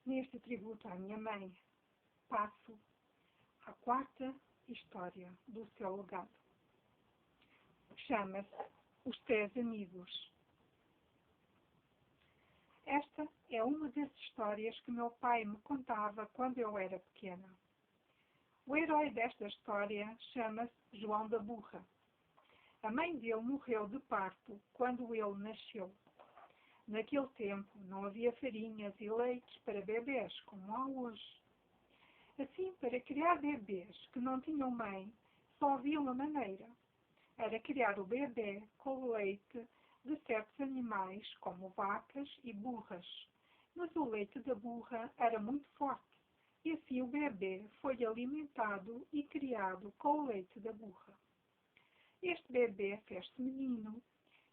Neste tributo à minha mãe, passo à quarta história do seu legado. Chama-se Os Três Amigos. Esta é uma das histórias que meu pai me contava quando eu era pequena. O herói desta história chama-se João da Burra. A mãe dele morreu de parto quando ele nasceu. Naquele tempo não havia farinhas e leites para bebês como há hoje. Assim, para criar bebês que não tinham mãe, só havia uma maneira. Era criar o bebê com o leite de certos animais, como vacas e burras. Mas o leite da burra era muito forte, e assim o bebê foi alimentado e criado com o leite da burra. Este bebê fez-se menino,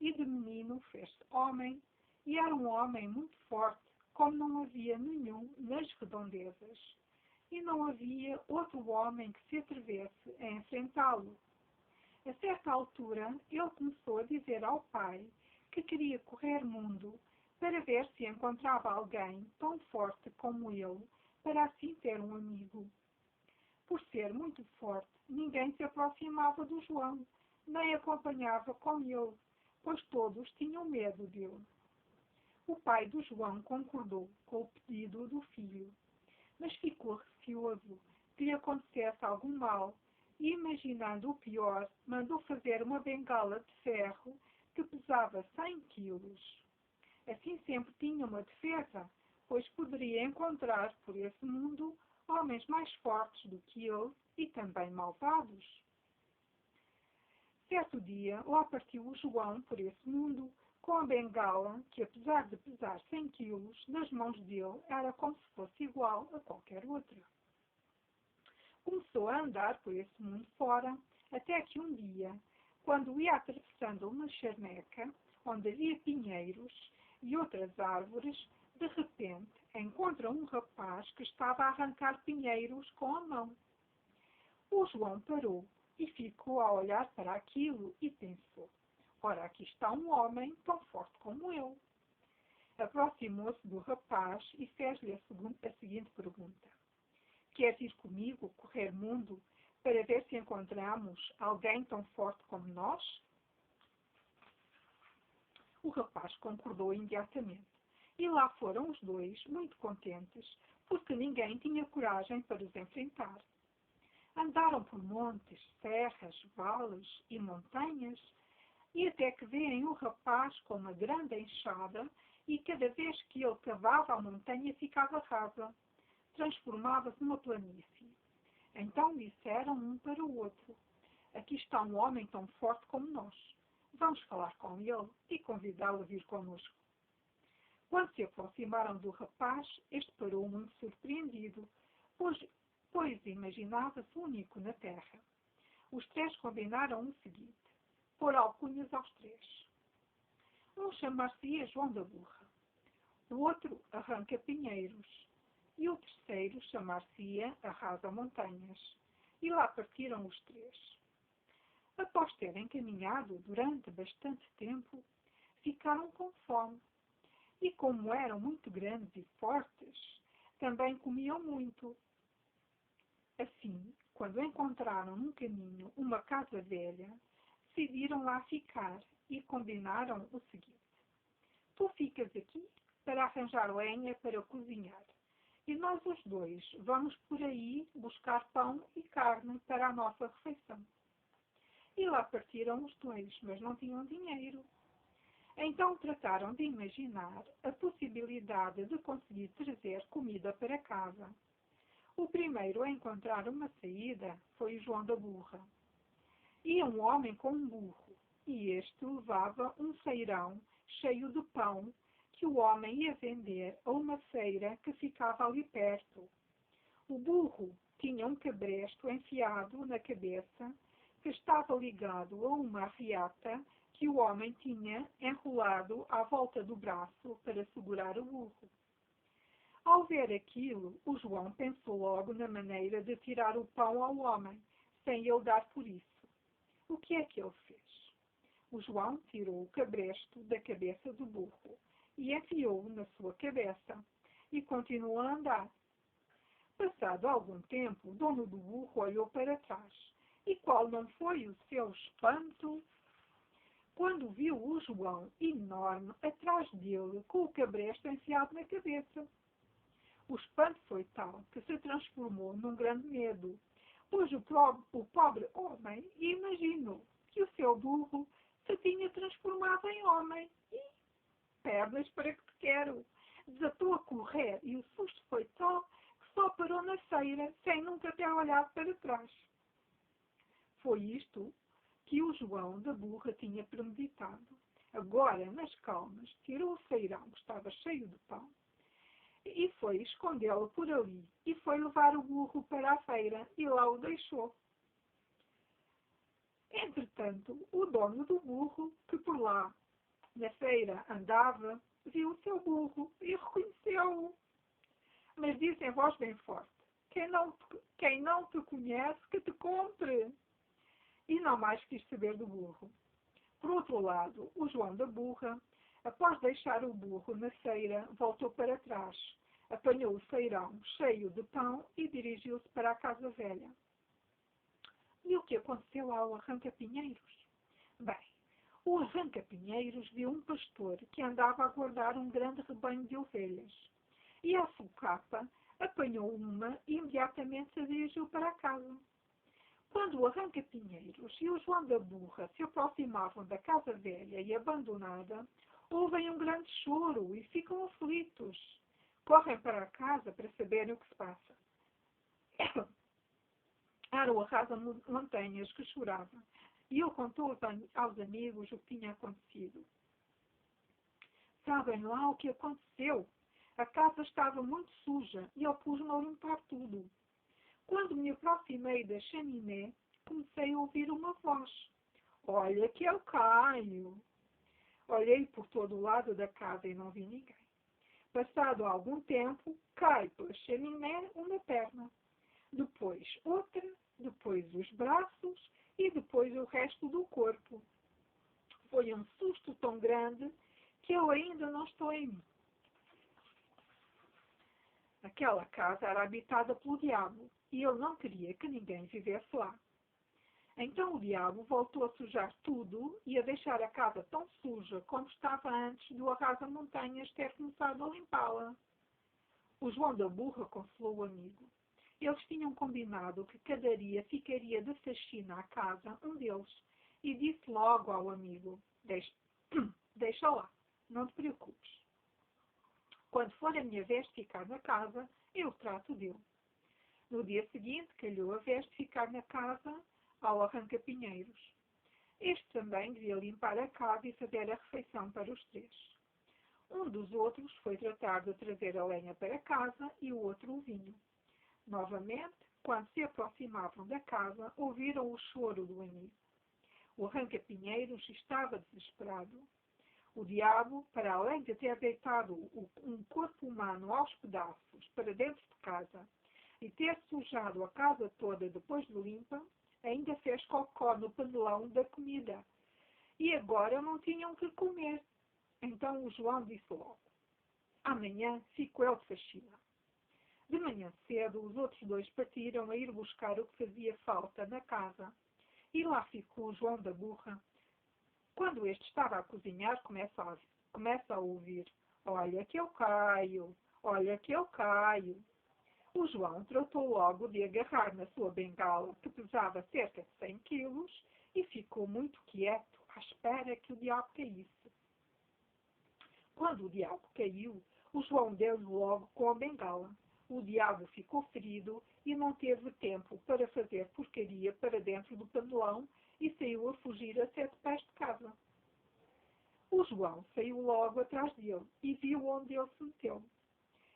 e de menino fez-se homem, e era um homem muito forte, como não havia nenhum nas redondezas. E não havia outro homem que se atrevesse a enfrentá-lo. A certa altura, ele começou a dizer ao pai que queria correr mundo para ver se encontrava alguém tão forte como ele, para assim ter um amigo. Por ser muito forte, ninguém se aproximava do João, nem acompanhava com ele, pois todos tinham medo dele. O pai do João concordou com o pedido do filho, mas ficou receoso que lhe acontecesse algum mal e, imaginando o pior, mandou fazer uma bengala de ferro que pesava 100 quilos. Assim sempre tinha uma defesa, pois poderia encontrar por esse mundo homens mais fortes do que ele e também malvados. Certo dia, lá partiu o João por esse mundo com a bengala, que apesar de pesar 100 quilos, nas mãos dele era como se fosse igual a qualquer outra. Começou a andar por esse mundo fora, até que um dia, quando ia atravessando uma charneca, onde havia pinheiros e outras árvores, de repente encontra um rapaz que estava a arrancar pinheiros com a mão. O João parou e ficou a olhar para aquilo e pensou: ora, aqui está um homem tão forte como eu. Aproximou-se do rapaz e fez-lhe a seguinte pergunta: queres ir comigo correr mundo para ver se encontramos alguém tão forte como nós? O rapaz concordou imediatamente. E lá foram os dois, muito contentes, porque ninguém tinha coragem para os enfrentar. Andaram por montes, serras, vales e montanhas, e até que veem o rapaz com uma grande enxada, e cada vez que ele cavava a montanha ficava rasa, transformava-se numa planície. Então disseram um para o outro: aqui está um homem tão forte como nós. Vamos falar com ele e convidá-lo a vir connosco. Quando se aproximaram do rapaz, este parou muito surpreendido, pois imaginava-se único na terra. Os três combinaram o seguinte: pôr alcunhas aos três. Um chamar-se-ia João da Burra, o outro Arranca Pinheiros, e o terceiro chamar-se-ia Arrasa Montanhas. E lá partiram os três. Após terem caminhado durante bastante tempo, ficaram com fome. E como eram muito grandes e fortes, também comiam muito. Assim, quando encontraram no caminho uma casa velha, decidiram lá ficar e combinaram o seguinte: tu ficas aqui para arranjar lenha para cozinhar, e nós os dois vamos por aí buscar pão e carne para a nossa refeição. E lá partiram os dois, mas não tinham dinheiro. Então trataram de imaginar a possibilidade de conseguir trazer comida para casa. O primeiro a encontrar uma saída foi o João da Burra. Ia um homem com um burro, e este levava um ceirão cheio de pão que o homem ia vender a uma feira que ficava ali perto. O burro tinha um cabresto enfiado na cabeça que estava ligado a uma arriata que o homem tinha enrolado à volta do braço para segurar o burro. Ao ver aquilo, o João pensou logo na maneira de tirar o pão ao homem, sem ele dar por isso. O que é que ele fez? O João tirou o cabresto da cabeça do burro e enfiou-o na sua cabeça, e continuou a andar. Passado algum tempo, o dono do burro olhou para trás. E qual não foi o seu espanto quando viu o João enorme atrás dele, com o cabresto enfiado na cabeça. O espanto foi tal que se transformou num grande medo, pois o pobre homem imaginou que o seu burro se tinha transformado em homem. E, pernas para que te quero, desatou a correr e o susto foi tal que só parou na feira, sem nunca ter olhado para trás. Foi isto que o João da burra tinha premeditado. Agora, nas calmas, tirou o feirão que estava cheio de pão e foi escondê-lo por ali e foi levar o burro para a feira e lá o deixou. Entretanto, o dono do burro, que por lá na feira andava, viu o seu burro e reconheceu-o. Mas disse em voz bem forte: quem não te conhece, que te compre. E não mais quis saber do burro. Por outro lado, o João da burra, após deixar o burro na feira, voltou para trás, apanhou o feirão cheio de pão e dirigiu-se para a casa velha. E o que aconteceu ao Arranca-Pinheiros? Bem, o Arranca-Pinheiros viu um pastor que andava a guardar um grande rebanho de ovelhas. E a socapa apanhou uma e imediatamente se dirigiu para casa. Quando o Arranca-Pinheiros e o João da burra se aproximavam da casa velha e abandonada, ouvem um grande choro e ficam aflitos. Correm para a casa para saberem o que se passa. Era o Arrasa-Montanhas que chorava, e ele contou aos amigos o que tinha acontecido. Sabem lá o que aconteceu? A casa estava muito suja e eu pus-me a limpar tudo. Quando me aproximei da chaminé, comecei a ouvir uma voz. Olha que eu caio. Olhei por todo o lado da casa e não vi ninguém. Passado algum tempo, cai pela chaminé uma perna. Depois outra, depois os braços e depois o resto do corpo. Foi um susto tão grande que eu ainda não estou em mim. Aquela casa era habitada pelo diabo e ele não queria que ninguém vivesse lá. Então o diabo voltou a sujar tudo e a deixar a casa tão suja como estava antes do Arrasa-Montanhas ter começado a limpá-la. O João da burra consolou o amigo. Eles tinham combinado que cada dia ficaria de faxina à casa um deles e disse logo ao amigo: Deixa lá, não te preocupes. Quando for a minha vez de ficar na casa, eu trato dele. No dia seguinte, calhou a vez de ficar na casa ao Arranca-Pinheiros. Este também devia limpar a casa e fazer a refeição para os três. Um dos outros foi tratar de trazer a lenha para casa e o outro o vinho. Novamente, quando se aproximavam da casa, ouviram o choro do amigo. O Arranca-Pinheiros estava desesperado. O diabo, para além de ter deitado um corpo humano aos pedaços para dentro de casa e ter sujado a casa toda depois de limpa, ainda fez cocó no panelão da comida. E agora não tinham que comer. Então o João disse logo: Amanhã fico eu de faxina. De manhã cedo, os outros dois partiram a ir buscar o que fazia falta na casa. E lá ficou o João da burra. Quando este estava a cozinhar, começa a ouvir: Olha que eu caio, olha que eu caio. O João tratou logo de agarrar na sua bengala, que pesava cerca de 100 quilos, e ficou muito quieto, à espera que o diabo caísse. Quando o diabo caiu, o João deu-lhe logo com a bengala. O diabo ficou ferido e não teve tempo para fazer porcaria para dentro do panelão e saiu a fugir a 7 pés de casa. O João saiu logo atrás dele e viu onde ele se meteu.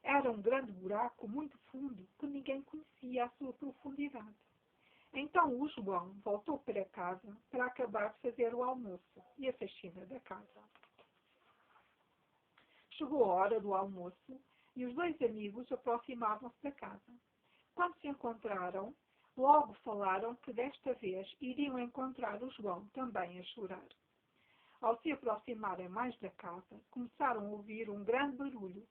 Era um grande buraco muito fundo que ninguém conhecia a sua profundidade. Então o João voltou para casa para acabar de fazer o almoço e a faxina da casa. Chegou a hora do almoço e os dois amigos aproximavam-se da casa. Quando se encontraram, logo falaram que desta vez iriam encontrar o João também a chorar. Ao se aproximarem mais da casa, começaram a ouvir um grande barulho